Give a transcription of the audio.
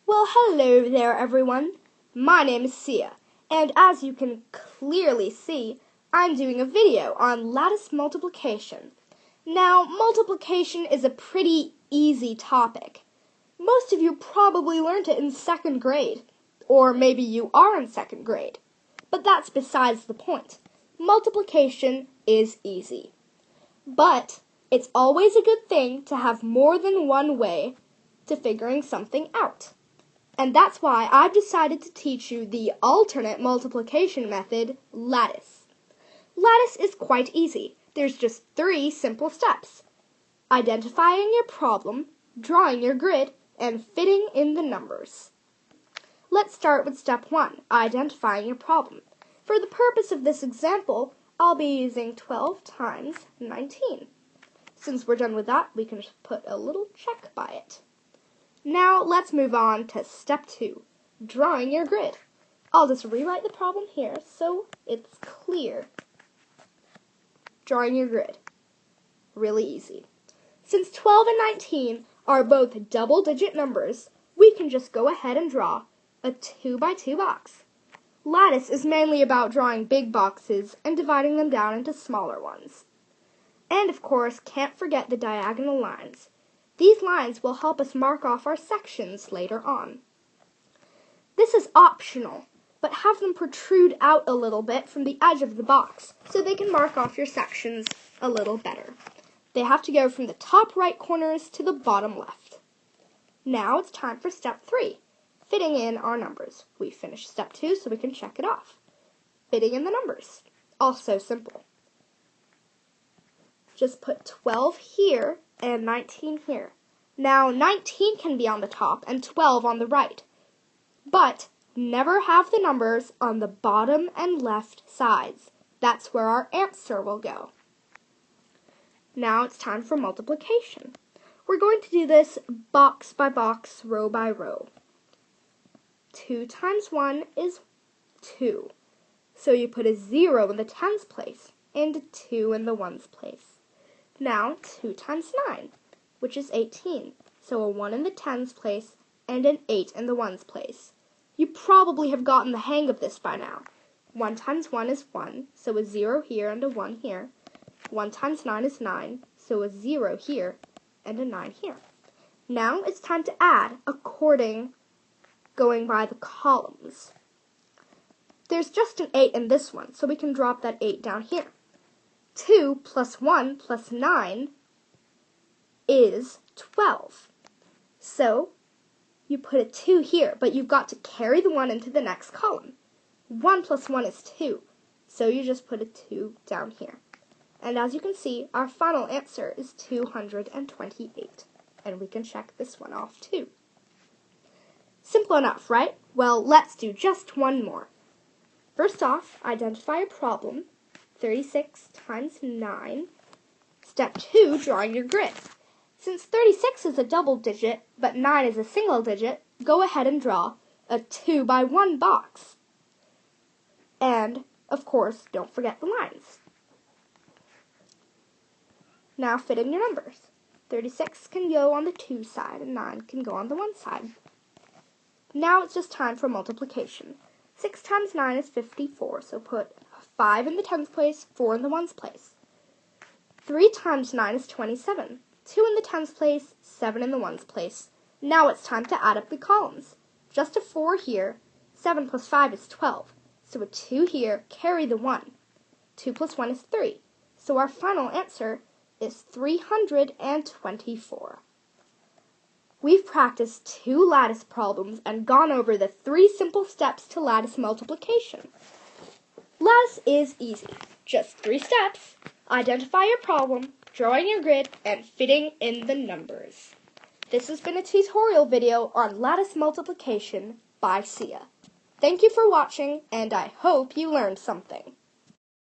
Well, hello there, everyone. My name is Sia, and as you can clearly see, I'm doing a video on lattice multiplication. Now, multiplication is a pretty easy topic. Most of you probably learned it in second grade, or maybe you are in second grade. But that's besides the point. Multiplication is easy. But it's always a good thing to have more than one way to figuring something out. And that's why I've decided to teach you the alternate multiplication method, lattice. Lattice is quite easy. There's just 3 simple steps: identifying your problem, drawing your grid, and fitting in the numbers. Let's start with step 1, identifying your problem. For the purpose of this example, I'll be using 12 times 19. Since we're done with that, we can just put a little check by it. Now let's move on to step 2, drawing your grid. I'll just rewrite the problem here so it's clear. Drawing your grid. Really easy. Since 12 and 19 are both double-digit numbers, we can just go ahead and draw a 2x2 box. Lattice is mainly about drawing big boxes and dividing them down into smaller ones. And of course, can't forget the diagonal lines. These lines will help us mark off our sections later on. This is optional, but have them protrude out a little bit from the edge of the box so they can mark off your sections a little better. They have to go from the top right corners to the bottom left. Now it's time for step 3, fitting in our numbers. We finished step 2 so we can check it off. Fitting in the numbers. Also simple. Just put 12 here and 19 here. Now 19 can be on the top and 12 on the right, but never have the numbers on the bottom and left sides. That's where our answer will go. Now it's time for multiplication. We're going to do this box by box, row by row. 2 times 1 is 2. So you put a 0 in the tens place and a 2 in the ones place. Now 2 times 9, which is 18. So a 1 in the tens place and an 8 in the ones place. You probably have gotten the hang of this by now. 1 times 1 is 1, so a 0 here and a 1 here. 1 times 9 is 9, so a 0 here and a 9 here. Now it's time to add going by the columns. There's just an 8 in this one, so we can drop that 8 down here. 2 plus 1 plus 9 is 12. So you put a 2 here, but you've got to carry the 1 into the next column. 1 plus 1 is 2, so you just put a 2 down here. And as you can see, our final answer is 228. And we can check this one off too. Simple enough, right? Well, let's do just one more. First off, identify a problem. 36 times 9. Step 2, drawing your grid. Since 36 is a double digit, but 9 is a single digit, go ahead and draw a 2x1 box. And, of course, don't forget the lines. Now fit in your numbers. 36 can go on the 2 side, and 9 can go on the 1 side. Now it's just time for multiplication. 6 times 9 is 54, so put 5 in the tens place, 4 in the ones place. 3 times 9 is 27. 2 in the tens place, 7 in the ones place. Now it's time to add up the columns. Just a 4 here, 7 plus 5 is 12. So a 2 here, carry the 1. 2 plus 1 is 3. So our final answer is 324. We've practiced 2 lattice problems and gone over the 3 simple steps to lattice multiplication. Lattice is easy. Just 3 steps. Identify your problem, drawing your grid, and fitting in the numbers. This has been a tutorial video on lattice multiplication by Sia. Thank you for watching, and I hope you learned something.